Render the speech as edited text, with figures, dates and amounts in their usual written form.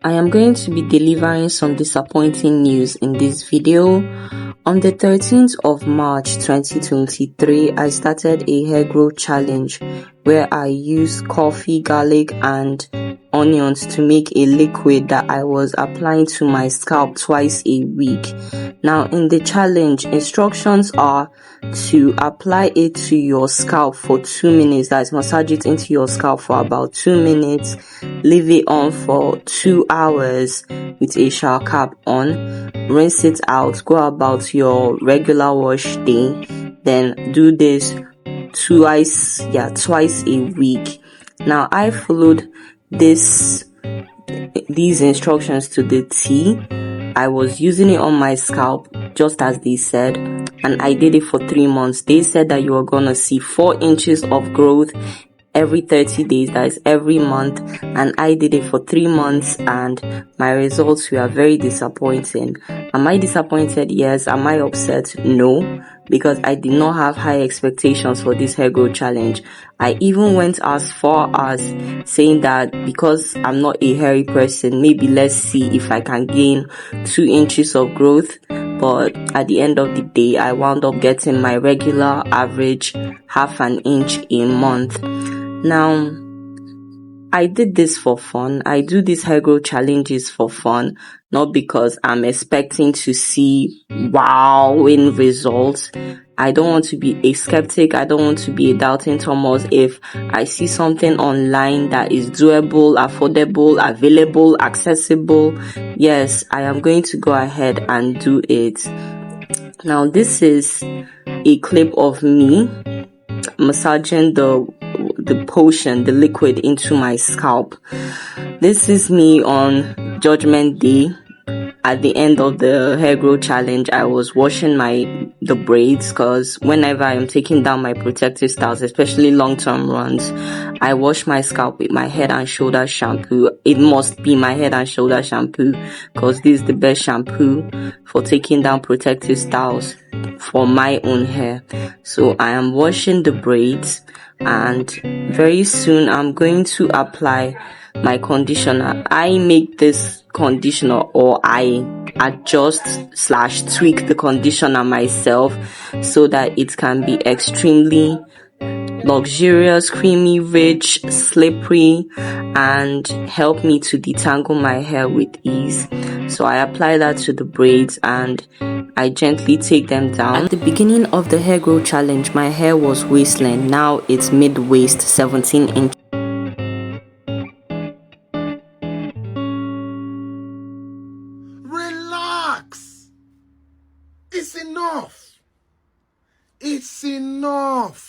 I am going to be delivering some disappointing news in this video. On the 13th of March 2023, I started a hair growth challenge where I used coffee, garlic and onions to make a liquid that I was applying to my scalp twice a week. Now in the challenge, instructions are to apply it to your scalp for 2 minutes, that is, massage it into your scalp for about 2 minutes, leave it on for 2 hours with a shower cap on, rinse it out, go about your regular wash day, then do this twice a week. Now I followed these instructions to the T. I was using it on my scalp just as they said, and I did it for 3 months. They said that you are gonna see 4 inches of growth every 30 days, that is every month, and I did it for 3 months and my results were very disappointing. Am I disappointed? Yes. Am I upset? No, because I did not have high expectations for this hair growth challenge. I even went as far as saying that because I'm not a hairy person, maybe let's see if I can gain 2 inches of growth. But at the end of the day, I wound up getting my regular average half an inch a month. Now, I did this for fun. I do these hair growth challenges for fun, not because I'm expecting to see wowing results. I don't want to be a skeptic. I don't want to be a doubting Thomas. If I see something online that is doable, affordable, available, accessible, yes, I am going to go ahead and do it. Now, this is a clip of me massaging the potion, the liquid, into my scalp. This is me on Judgment Day. At the end of the hair growth challenge, I was washing the braids, because whenever I'm taking down my protective styles, especially long-term runs, I wash my scalp with my Head and Shoulder shampoo. It must be my Head and Shoulder shampoo, because this is the best shampoo for taking down protective styles for my own hair. So I am washing the braids, and very soon I'm going to apply my conditioner. I make this conditioner, or I adjust/tweak the conditioner myself so that it can be extremely luxurious, creamy, rich, slippery, and help me to detangle my hair with ease. So I apply that to the braids and I gently take them down. At the beginning of the hair growth challenge, my hair was waistline. Now it's mid-waist, 17 inches. Relax. It's enough. It's enough.